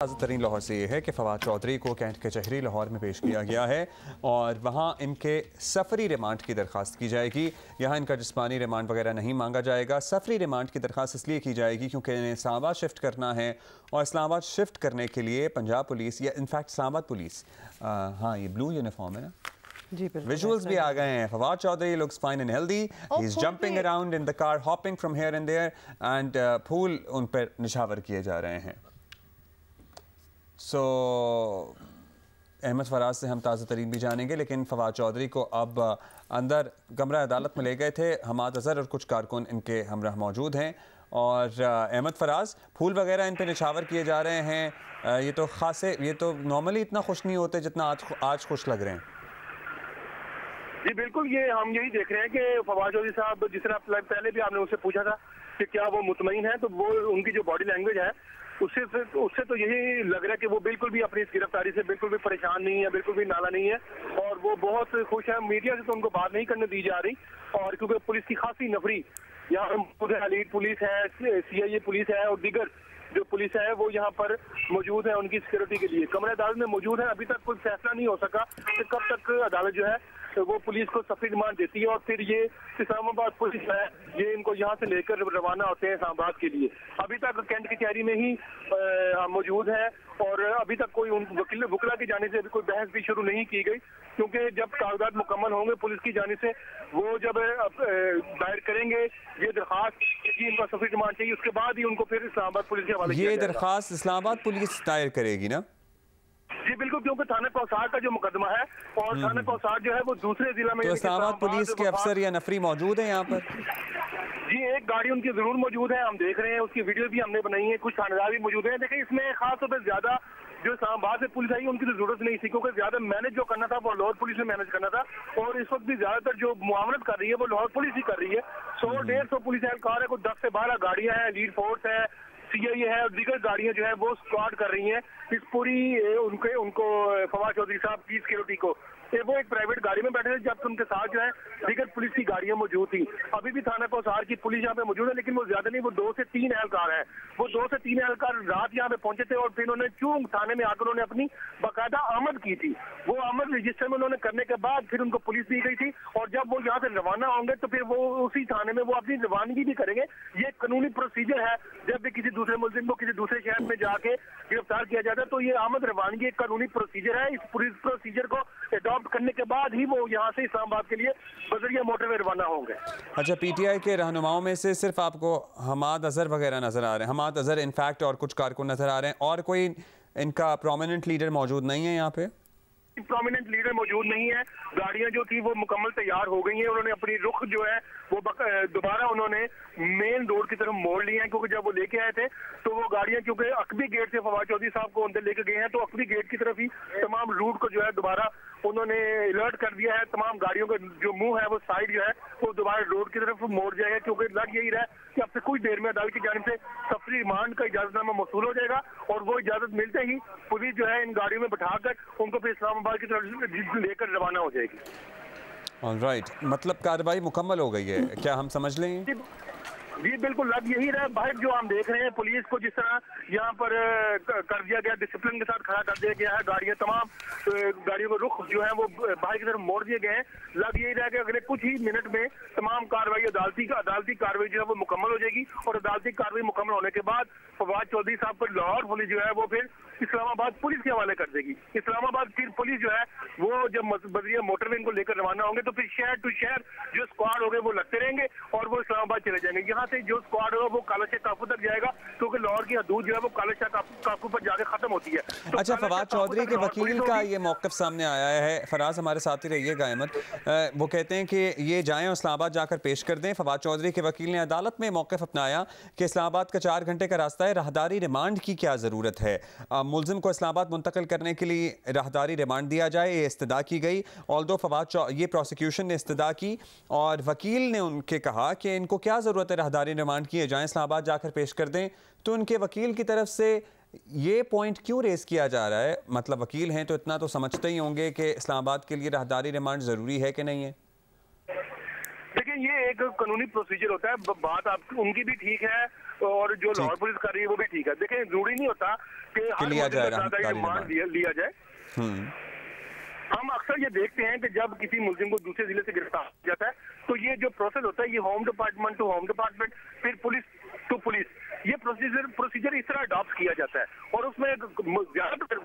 ताज़ा तरीन लाहौर से ये है कि फवाद चौधरी को कैंट कचहरी लाहौर में पेश किया गया है और वहाँ इनके सफरी रिमांड की दरख्वास्त की जाएगी। यहाँ इनका जिस्मानी रिमांड वगैरह नहीं मांगा जाएगा। सफरी रिमांड की दरख्वास्त इसलिए की जाएगी क्योंकि इन्हें इस्लामाबाद शिफ्ट करना है और इस्लामाबाद शिफ्ट करने के लिए पंजाब पुलिस या इनफैक्ट इस्लामाबाद पुलिस, हाँ ये ब्लू यूनिफॉर्म है ना जी, विजुअल्स भी आ गए हैं। Fawad Chaudhry looks fine and healthy, he is jumping around in the car, hopping from here and there and फूल उन पर निछावर किए जा रहे हैं। अहमद फराज से हम ताज़ा तरीन भी जानेंगे, लेकिन फवाद चौधरी को अब अंदर कमरा अदालत में ले गए थे। हमाद अजहर और कुछ कारकुन इनके हमराह मौजूद हैं और अहमद फराज फूल वगैरह इन पे निछावर किए जा रहे हैं। ये तो नॉर्मली इतना खुश नहीं होते जितना आज खुश लग रहे हैं। जी बिल्कुल, ये हम यही देख रहे हैं कि फवाद चौधरी साहब, जिस तरह पहले भी आपने उससे पूछा था कि क्या वो मुतमईन है, तो वो उनकी जो बॉडी लैंग्वेज है उससे तो यही लग रहा है कि वो बिल्कुल भी अपनी इस गिरफ्तारी से बिल्कुल भी परेशान नहीं है, बिल्कुल भी नाला नहीं है और वो बहुत खुश है। मीडिया से तो उनको बात नहीं करने दी जा रही और क्योंकि पुलिस की खासी नफरी यहाँ लीड पुलिस है, CIA पुलिस है और दीगर जो पुलिस है वो यहाँ पर मौजूद है उनकी सिक्योरिटी के लिए। कमरे अदालत में मौजूद है। अभी तक कोई फैसला नहीं हो सका कि कब तक अदालत जो है वो पुलिस को सफरी रिमांड देती है और फिर ये इस्लामाबाद पुलिस है ये इनको यहाँ से लेकर रवाना होते हैं इस्लामाबाद के लिए। अभी तक कैंट कचहरी में ही मौजूद है और अभी तक कोई वकीला की जाने से अभी कोई बहस भी शुरू नहीं की गई, क्योंकि जब कागजात मुकम्मल होंगे पुलिस की जाने से वो जब दायर करेंगे ये दरखास्त कि इनका सफरी रिमांड चाहिए, उसके बाद ही उनको फिर इस्लामाबाद पुलिस के हवाले किया जाएगा। ये दरखास्त इस्लामाबाद पुलिस दायर करेगी ना? जी बिल्कुल, क्योंकि थाना कौसार का जो मुकदमा है और थाना कौसार जो है वो दूसरे जिला में। तो इस्लामाबाद पुलिस के अफसर या नफरी मौजूद है यहाँ पर? जी एक गाड़ी उनकी जरूर मौजूद है, हम देख रहे हैं, उसकी वीडियो भी हमने बनाई है, कुछ थानेदार भी मौजूद हैं। देखिए इसमें खास तौर पर ज्यादा जो इस्लामाबाद से पुलिस आई उनकी तो जरूरत नहीं थी, क्योंकि ज्यादा मैनेज जो करना था वो लाहौर पुलिस ने मैनेज करना था और इस वक्त भी ज्यादातर जो मुआवनत कर रही है वो लाहौर पुलिस ही कर रही है। 100-150 पुलिस एहलकार है, कोई 10 से 12 गाड़ियां हैं, लीड फोर्स है, CIA है और दीगर गाड़ियां जो है वो स्क्वाड कर रही हैं इस पूरी उनको फवाद चौधरी साहब की सिक्योरिटी को। वो एक प्राइवेट गाड़ी में बैठे थे जबकि उनके साथ जो है दीगर पुलिस की गाड़ियां मौजूद थी। अभी भी थाना कौसार की पुलिस यहाँ पे मौजूद है, लेकिन वो ज्यादा नहीं, वो 2 से 3 एहलकार है। वो 2 से 3 एहलकार रात यहाँ पे पहुंचे थे और फिर उन्होंने क्यों थाने में आकर उन्होंने अपनी बाकायदा आमद की थी। वो आमद रजिस्टर में उन्होंने करने के बाद फिर उनको पुलिस दी गई थी और जब वो यहाँ से रवाना होंगे तो फिर वो उसी थाने में वो अपनी रवानगी भी करेंगे। ये कानूनी प्रोसीजर है, जब भी किसी दूसरे मुल्जिम को किसी दूसरे शहर में जाके गिरफ्तार किया जाता है तो ये आमद रवानगी एक कानूनी प्रोसीजर है। इस प्रोसीजर को अडॉप्ट करने के बाद ही वो यहाँ से इस्लामाबाद के लिए बजरिया मोटरवे रवाना होंगे। अच्छा, PTI के रहनुमाओं में से सिर्फ आपको हमाद अजहर वगैरह नजर आ रहे हैं? हमाद अजहर इनफैक्ट और कुछ कारकुन नजर आ रहे हैं और कोई इनका प्रोमिनेंट लीडर मौजूद नहीं है यहाँ पे? प्रोमिनेंट लीडर मौजूद नहीं है। गाड़ियां जो थी वो मुकम्मल तैयार हो गई हैं। उन्होंने अपनी रुख जो है वो दोबारा उन्होंने मेन रोड की तरफ मोड़ लिए हैं, क्योंकि जब वो लेके आए थे तो वो गाड़ियां क्योंकि अकबी गेट से फवाद चौधरी साहब को अंदर लेके गए हैं तो अकबी गेट की तरफ ही तमाम रूट को जो है दोबारा उन्होंने अलर्ट कर दिया है। तमाम गाड़ियों का जो मुंह है वो साइड जो है वो दोबारा रोड की तरफ मोड़ जाएगा, क्योंकि लग यही रहा है कि अब से कुछ देर में अदालत की जानिब से सफरी रिमांड का इजाजतनामा मौसूल हो जाएगा और वो इजाजत मिलते ही पुलिस जो है इन गाड़ियों में बिठाकर उनको फिर इस्लामाबाद की तरफ लेकर रवाना हो जाएगी। ऑलराइट, मतलब कार्रवाई मुकम्मल हो गई है क्या, हम समझ लें? जी बिल्कुल, लग यही रहा है। बाहर जो हम देख रहे हैं पुलिस को जिस तरह यहाँ पर कर दिया गया, डिसिप्लिन के साथ खड़ा कर दिया गया है, गाड़ियां तमाम गाड़ियों के रुख जो है वो बाहर की तरफ मोड़ दिए गए हैं। लग यही रहा है कि अगले कुछ ही मिनट में तमाम कार्रवाई अदालती कार्रवाई जो है वो मुकम्मल हो जाएगी और अदालती कार्रवाई मुकम्मल होने के बाद फवाद चौधरी साहब पर लाहौर पुलिस जो है वो फिर इस्लामाबाद पुलिस के हवाले कर देगी। इस्लामाबाद फिर पुलिस जो है वो जब बजरिया मोटरवे इनको लेकर रवाना होंगे तो फिर शहर टू शहर जो स्क्वाड हो गए वो लगते रहेंगे और वो इस्लामाबाद चले जाएंगे। यहाँ से जो स्क्वाड होगा वो कालाशाह काफू तक जाएगा, क्योंकि लाहौर की हदूद जो है वो कालाशाह काफू पर जाके खत्म होती है। तो अच्छा, फवाद चौधरी के वकील का ये मौक़िफ़ सामने आया है। फराज हमारे साथ ही रहिएगा अहमद। वो कहते हैं कि ये जाएं और इस्लामाबाद जाकर पेश कर दें। फवाद चौधरी के वकील ने अदालत में मौक़िफ़ अपनाया कि इस्लामाबाद का 4 घंटे का रास्ता है, राहदारी रिमांड की क्या ज़रूरत है। मुलजिम को इस्लामाबाद मुंतकिल करने के लिए राहदारी रिमांड दिया जाए, ये इस्तदा की गई। ऑल्दो ये प्रोसिक्यूशन ने इस्तदा की और वकील ने उनके कहा कि इनको क्या ज़रूरत है राहदारी रिमांड किए जाएँ, इस्लामाबाद जाकर पेश कर दें। तो उनके वकील की तरफ से ये पॉइंट क्यों रेस किया जा रहा है? मतलब वकील हैं तो इतना तो समझते ही होंगे कि इस्लामाबाद के लिए राहदारी रिमांड ज़रूरी है कि नहीं है? देखिए देखिए ये एक कानूनी प्रोसीजर होता है, बात आप उनकी भी ठीक है और जो लाहौर पुलिस कर रही है वो भी ठीक है। देखिए जरूरी नहीं होता कि हर लिया जाए रिमांड लिया जाए। हम अक्सर ये देखते हैं कि जब किसी मुल्जिम को दूसरे जिले से गिरफ्तार किया जाता है तो ये जो प्रोसेस होता है ये home department to home department, फिर पुलिस टू पुलिस, ये प्रोसीजर इस तरह अडॉप्ट किया जाता है और उसमें ज्यादातर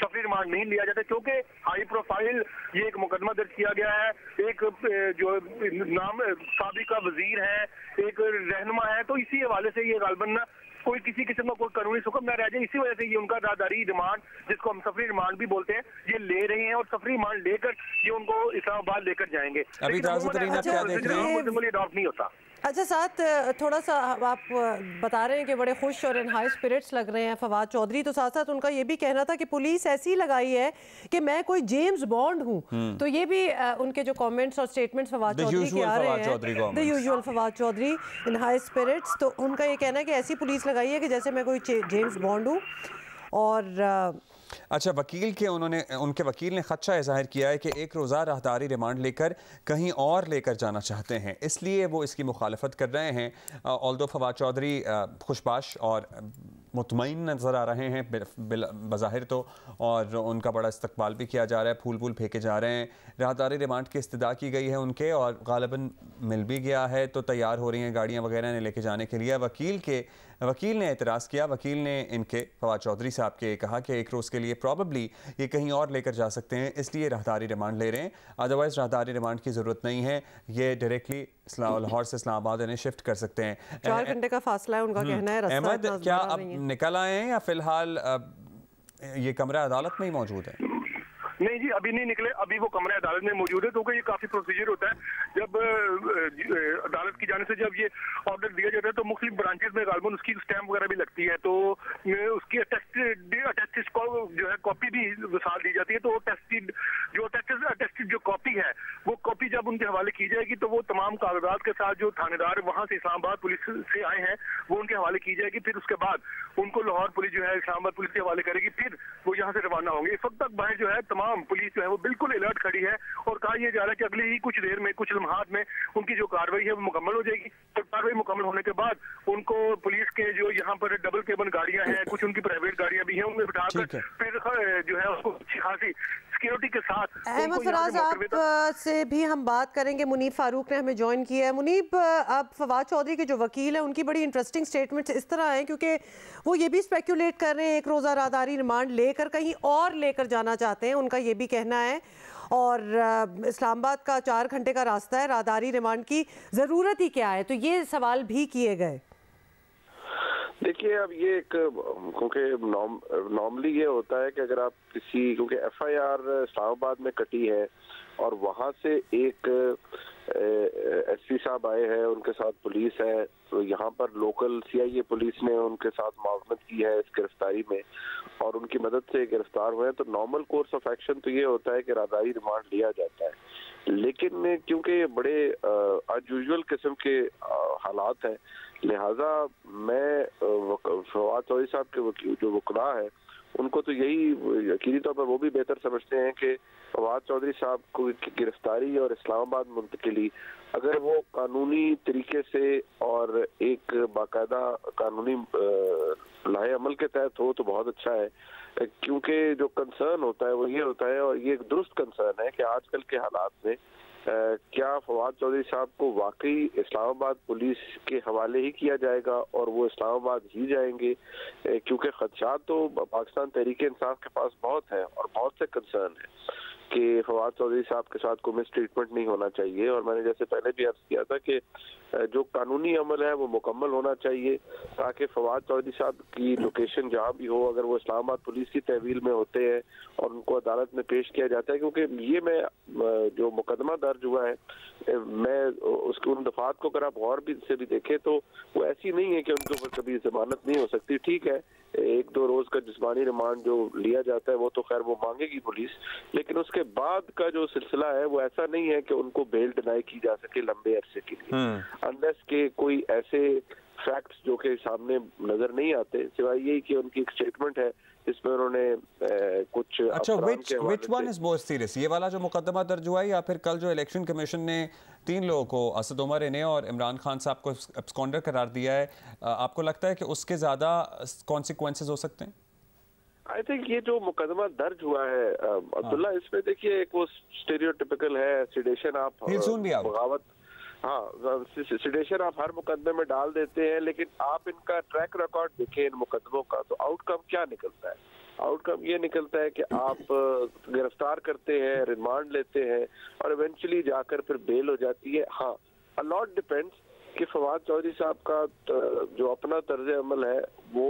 सफरी रिमांड नहीं लिया जाता क्योंकि हाई प्रोफाइल ये एक मुकदमा दर्ज किया गया है, एक जो नाम साबिका वजीर है, एक रहनुमा है, तो इसी हवाले से ये गालबन कोई किसी किस्म का कोई कानूनी हुक्म न रह जाए, इसी वजह से ये उनका राहदारी रिमांड, जिसको हम सफरी रिमांड भी बोलते हैं, ये ले रहे हैं और सफरी रिमांड लेकर ये उनको इस्लामाबाद लेकर जाएंगे। अभी अडॉप्ट नहीं होता। अच्छा, साथ थोड़ा सा आप बता रहे हैं कि बड़े खुश और इन हाई स्पिरिट्स लग रहे हैं फवाद चौधरी, तो साथ साथ उनका ये भी कहना था कि पुलिस ऐसी लगाई है कि मैं कोई जेम्स बॉन्ड हूँ। तो ये भी उनके जो कमेंट्स और स्टेटमेंट्स फवाद चौधरी के आ रहे हैं, the usual Fawad Chaudhry in high spirits, तो उनका ये कहना है कि ऐसी पुलिस लगाई है कि जैसे मैं कोई जेम्स बॉन्ड हूँ। और अच्छा, उनके वकील ने खदशा जाहिर किया है कि एक रोज़ा राहदारी रिमांड लेकर कहीं और लेकर जाना चाहते हैं, इसलिए वो इसकी मुखालफत कर रहे हैं। ऑल्दो फवाद चौधरी खुशबाश और मुतमईन नज़र आ रहे हैं बज़ाहिर तो, और उनका बड़ा इस्तकबाल भी किया जा रहा है, फूल फेंके जा रहे हैं। राहदारी रिमांड की इस्तदा की गई है उनके और गालिबन मिल भी गया है, तो तैयार हो रही हैं गाड़ियाँ वगैरह ने लेके जाने के लिए। वकील ने एतराज़ किया। वकील ने इनके फवाद चौधरी साहब के कहा कि एक रोज़ के लिए प्रॉबली ये कहीं और लेकर जा सकते हैं, इसलिए राहदारी रिमांड ले रहे हैं, अदरवाइज़ राहदारी रिमांड की ज़रूरत नहीं है, ये डायरेक्टली लाहौर से इस्लामाबाद इन्हें शिफ्ट कर सकते हैं। 4 घंटे का फासला है उनका कहना है। अहमद, क्या अब निकल आए हैं या फिलहाल ये कमरा अदालत में ही मौजूद है? नहीं जी, अभी नहीं निकले, अभी वो कमरे अदालत में मौजूद है, क्योंकि ये काफी प्रोसीजर होता है। जब अदालत की जाने से जब ये ऑर्डर दिया जाता है तो मुख्तलिफ ब्रांचेस में गालबन उसकी स्टैंप वगैरह भी लगती है, तो उसकी अटेस्टेड जो है कॉपी भी वसाल दी जाती है। तो अटेस्टेड जो कॉपी है वो कॉपी जब उनके हवाले की जाएगी तो वो तमाम कागजात के साथ जो थानेदार वहां से इस्लामाबाद पुलिस से आए हैं वो उनके हवाले की जाएगी। फिर उसके बाद उनको लाहौर पुलिस जो है इस्लामाबाद पुलिस के हवाले करेगी, फिर वो यहाँ से रवाना होंगे। इस वक्त तक बाहर जो है तमाम पुलिस जो है वो बिल्कुल अलर्ट खड़ी है और कहा यह जा रहा है कि अगले ही कुछ देर में, कुछ लम्हात में उनकी जो कार्रवाई है वो मुकम्मल हो जाएगी। और कार्रवाई मुकम्मल होने के बाद उनको पुलिस के जो यहाँ पर डबल केबन गाड़ियां हैं, कुछ उनकी प्राइवेट गाड़ियां भी हैं, उनमें बिठाकर फिर जो है उसको अच्छी खासी सिक्योरिटी के साथ। अहमद फराज, आप से भी हम बात करेंगे। मुनीब फारूक ने हमें ज्वाइन किया है। मुनीब, अब फवाद चौधरी के जो वकील हैं उनकी बड़ी इंटरेस्टिंग स्टेटमेंट्स इस तरह हैं, क्योंकि वो ये भी स्पेकुलेट कर रहे हैं एक रोज़ा राहदारी रिमांड लेकर कहीं और लेकर जाना चाहते हैं, उनका ये भी कहना है। और इस्लामाबाद का 4 घंटे का रास्ता है, राहदारी रिमांड की ज़रूरत ही क्या है? तो ये सवाल भी किए गए। देखिए, अब ये एक क्योंकि नॉर्मली ये होता है कि अगर आप क्योंकि FIR इस्लामाबाद में कटी है और वहाँ से एक SP साहब आए हैं, उनके साथ पुलिस है, तो यहाँ पर लोकल CIA पुलिस ने उनके साथ मुआवनत की है इस गिरफ्तारी में और उनकी मदद से गिरफ्तार हुए हैं। तो नॉर्मल कोर्स ऑफ एक्शन तो ये होता है कि राहदारी रिमांड लिया जाता है, लेकिन क्योंकि बड़े अनयूजुअल किस्म के हालात हैं, लिहाजा मैं फवाद चौधरी साहब के जो वकला है उनको तो यही यकीनी तौर पर वो भी बेहतर समझते हैं कि फवाद चौधरी साहब को गिरफ्तारी और इस्लामाबाद मुंतकिली अगर वो कानूनी तरीके से और एक बाकायदा कानूनी लाहे अमल के तहत हो तो बहुत अच्छा है, क्योंकि जो कंसर्न होता है वो ये होता है और ये एक दुरुस्त कंसर्न है कि आजकल के हालात में क्या फवाद चौधरी साहब को वाकई इस्लामाबाद पुलिस के हवाले ही किया जाएगा और वो इस्लामाबाद ही जाएंगे, क्योंकि खदशात तो पाकिस्तान तहरीक इंसाफ के पास बहुत है और बहुत से कंसर्न है कि फवाद चौधरी साहब के साथ कोई मिस ट्रीटमेंट नहीं होना चाहिए। और मैंने जैसे पहले भी अर्ज किया था कि जो कानूनी अमल है वो मुकम्मल होना चाहिए ताकि फवाद चौधरी साहब की लोकेशन जहाँ भी हो, अगर वो इस्लामाबाद पुलिस की तहवील में होते हैं और उनको अदालत में पेश किया जाता है, क्योंकि ये मैं जो मुकदमा दर्ज हुआ है मैं उसके उन दफात को अगर आप गौर से भी देखें तो वो ऐसी नहीं है कि उनके ऊपर कभी जमानत नहीं हो सकती। ठीक है, 1-2 रोज का जिस्मानी रिमांड जो लिया जाता है वो तो खैर वो मांगेगी पुलिस, लेकिन उसके बाद का जो सिलसिला है वो ऐसा नहीं है कि उनको बेल डिनाई की जा सके लंबे अरसे के लिए, अनलेस के कोई ऐसे फैक्ट्स जो कि सामने नजर नहीं आते, सिवाय यही कि उनकी एक स्टेटमेंट है जिसमें उन्होंने कुछ अच्छा, which one is more serious, ये वाला जो मुकदमा दर्ज हुआ है या फिर कल जो इलेक्शन कमीशन ने 3 लोगों को, असद उमर इन्हें और इमरान खान साहब को एब्सकॉन्डर करार दिया है, आपको लगता है कि उसके ज़्यादा कॉन्सिक्वेंसेस हो सकते हैं? आई थिंक ये जो मुकदमा दर्ज हुआ है अब्दुल्ला, इसमें देखिए एक वो स्टेरियोटिपिकल है, सिडेशन आप बगावत, हाँ सिडेशन आप हर मुकदमे में डाल देते हैं, लेकिन आप इनका ट्रैक रिकॉर्ड देखें इन मुकदमों का, तो आउटकम क्या निकलता है? आउटकम ये निकलता है कि आप गिरफ्तार करते हैं, रिमांड लेते हैं और इवेंचुअली जाकर फिर बेल हो जाती है। हाँ, अ लॉट डिपेंड्स कि फवाद चौधरी साहब का जो अपना तर्ज अमल है वो,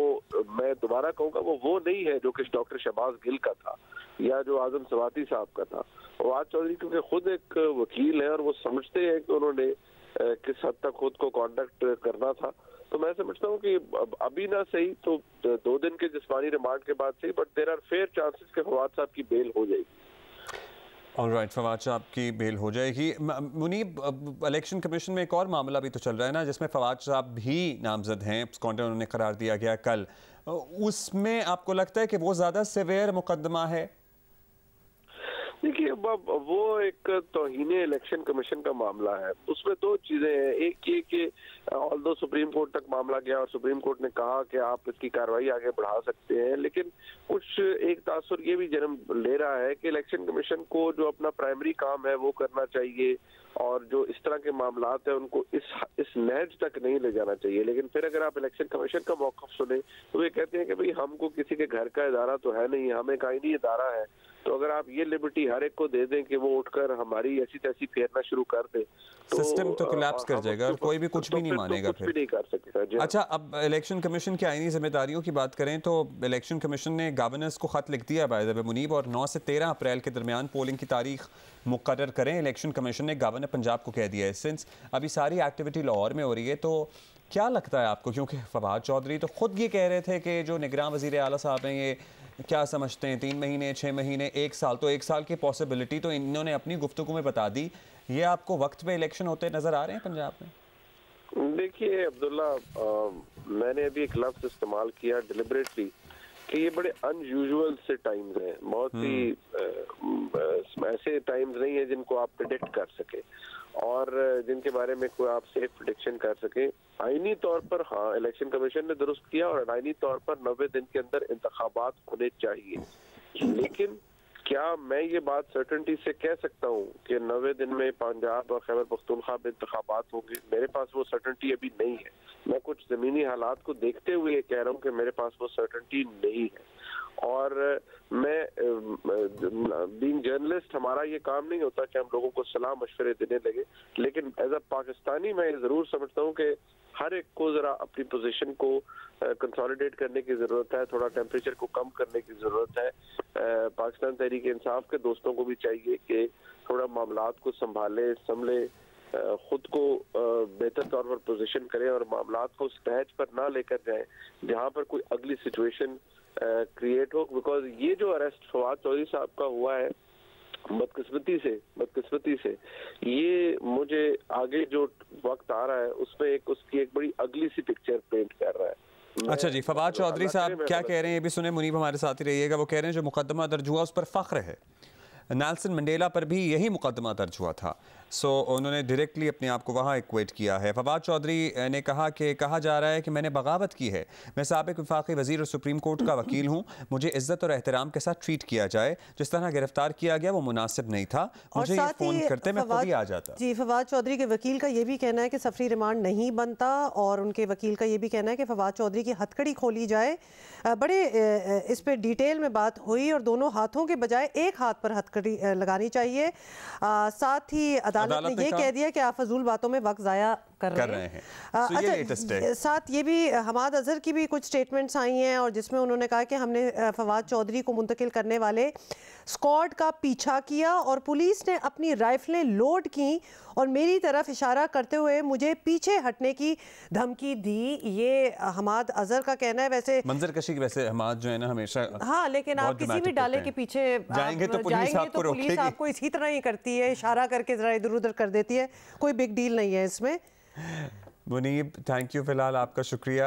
मैं दोबारा कहूँगा, वो नहीं है जो कि डॉक्टर शहबाज गिल का था या जो आजम सवाती साहब का था। फवाद चौधरी क्योंकि खुद एक वकील है और वो समझते हैं कि उन्होंने किस हद तक खुद को कॉन्डक्ट करना था, तो मैं समझता हूँ कि अभी ना सही तो 2 दिन के जिस्मानी रिमांड के बाद सही, but there are fair chances कि फवाद साहब की बेल हो जाएगी। ऑलराइट, फवाद साहब की बेल हो जाएगी। मुनीब, इलेक्शन कमीशन में एक और मामला भी तो चल रहा है ना, जिसमें फवाद साहब भी नामजद हैं, एब्सकॉन्डर उन्होंने करार दिया गया कल, उसमें आपको लगता है कि वो ज़्यादा सिवियर मुकदमा है? देखिए वो एक तौहीने इलेक्शन कमीशन का मामला है, उसमें 2 चीजें हैं। एक ये कि ऑल्दो सुप्रीम कोर्ट तक मामला गया और सुप्रीम कोर्ट ने कहा कि आप इसकी कार्रवाई आगे बढ़ा सकते हैं, लेकिन कुछ एक तासुर ये भी जन्म ले रहा है कि इलेक्शन कमीशन को जो अपना प्राइमरी काम है वो करना चाहिए और जो इस तरह के मामलात हैं उनको इस नहज तक नहीं ले जाना चाहिए। लेकिन फिर अगर आप इलेक्शन कमीशन का मौक़िफ़ सुने तो वे कहते हैं कि भाई हमको किसी के घर का इदारा तो है नहीं, हम एक आईनी इदारा है, तो अगर आप ये लिबर्टी हर एक को दे दें कि वो उठकर हमारी ऐसी तैसी फेरना शुरू कर दे तो सिस्टम तो कोलैप्स कर जाएगा और कोई भी कुछ भी नहीं मानेगा, कुछ भी नहीं कर सकेगा। अच्छा, अब इलेक्शन कमीशन की आईनी जिम्मेदारियों की बात करें तो इलेक्शन कमीशन ने गवर्नर्स को खत लिख दिया बाय द वे मुनीब, और 9 से 13 अप्रैल के दरमियान पोलिंग की तारीख मुकर्रर करें। इलेक्शन कमीशन ने गवर्नर पंजाब को कह दिया है। सिंस अभी सारी एक्टिविटी लाहौर में हो रही है, तो क्या लगता है आपको, क्योंकि फवाद चौधरी तो खुद ये कह रहे थे कि जो निगरान वज़ीर आला साहब हैं ये क्या समझते हैं 3 महीने, 6 महीने, 1 साल, तो 1 साल की पॉसिबिलिटी तो इन्होंने अपनी गुफ्तगू में बता दी। ये आपको वक्त पे इलेक्शन होते नजर आ रहे हैं पंजाब में? देखिए अब्दुल्ला, मैंने अभी एक लफ्ज इस्तेमाल किया डिलिबरेटली कि ये बड़े अनयूजुअल से टाइम्स हैं, बहुत ही ऐसे टाइम्स नहीं है जिनको आप प्रिडिक्ट कर सके और जिनके बारे में कोई आप सेफ प्रिडिक्शन कर सके। आईनी तौर पर हाँ, इलेक्शन कमीशन ने दुरुस्त किया और आईनी तौर पर 90 दिन के अंदर इंतखाबात होने चाहिए, लेकिन क्या मैं ये बात सर्टेनिटी से कह सकता हूँ कि 90 दिन में पंजाब और खैबर पख्तूनख्वा में इंतखाबात होंगे? मेरे पास वो सर्टेनिटी अभी नहीं है। मैं कुछ ज़मीनी हालात को देखते हुए ये कह रहा हूँ कि मेरे पास वो सर्टेनिटी नहीं है। और मैं बीइंग जर्नलिस्ट, हमारा ये काम नहीं होता कि हम लोगों को सलाह मशवरे देने लगे, लेकिन एज अ पाकिस्तानी मैं ज़रूर समझता हूँ कि हर एक को ज़रा अपनी पोजीशन को कंसोलिडेट करने की ज़रूरत है, थोड़ा टेम्परेचर को कम करने की ज़रूरत है। पाकिस्तान तहरीक इंसाफ के दोस्तों को भी चाहिए कि थोड़ा मामलात को संभले, खुद को बेहतर तौर पर पोजीशन करें और मामलात को उस तहज पर ना लेकर जाएं जहाँ पर कोई अगली सिचुएशन क्रिएट हो। बिकॉज ये जो अरेस्ट फवाद चौधरी साहब का हुआ है, बदकिस्मती से ये मुझे आगे जो वक्त आ रहा है उसमें उसकी एक बड़ी अगली सी पिक्चर पेंट कर रहा है। अच्छा जी, फवाद चौधरी साहब क्या कह रहे हैं ये भी सुने। मुनीब हमारे साथ ही रहिएगा। वो कह रहे हैं जो मुकदमा दर्ज हुआ उस पर फख्र है। नेल्सन मंडेला पर भी यही मुकदमा दर्ज हुआ था, सो उन्होंने डायरेक्टली अपने आप को वहाँ इक्वेट किया है। फवाद चौधरी ने कहा जा रहा है कि मैंने बगावत की है, मैं साबिक वफाकी वज़ीर और सुप्रीम कोर्ट का वकील हूँ, मुझे इज़्ज़त और एहतराम के साथ ट्रीट किया जाए, जिस तरह गिरफ्तार किया गया वो मुनासिब नहीं था, मुझे ये फ़ोन करते मैं खुद ही आ जाता। जी, फवाद चौधरी के वकील का ये भी कहना है कि सफरी रिमांड नहीं बनता और उनके वकील का ये भी कहना है कि फवाद चौधरी की हथकड़ी खोली जाए। बड़े इस पर डिटेल में बात हुई और दोनों हाथों के बजाय एक हाथ पर हथकड़ी लगानी चाहिए। साथ ही अदालत ने ये कह दिया कि आप फजूल बातों में वक्त ज़ाया कर रहे हैं। अच्छा, साथ ये भी हमाद अजहर की भी कुछ स्टेटमेंट्स आई हैं और जिसमें उन्होंने कहा कि हमने फवाद चौधरी को मुंतकिल करने वाले स्क्वाड का पीछा किया और पुलिस ने अपनी राइफलें लोड की और मेरी तरफ इशारा करते हुए मुझे पीछे हटने की धमकी दी। ये हमाद अजहर का कहना है। वैसे मंजर कशी की वैसे हमाद जो है ना हमेशा, हाँ, लेकिन आप किसी भी डाले के पीछे जाएंगे तो पुलिस आपको इसी तरह ही करती है, इशारा करके जरा इधर उधर कर देती है। कोई बिग डील नहीं है इसमें। मुनीब, थैंक यू, फिलहाल आपका शुक्रिया।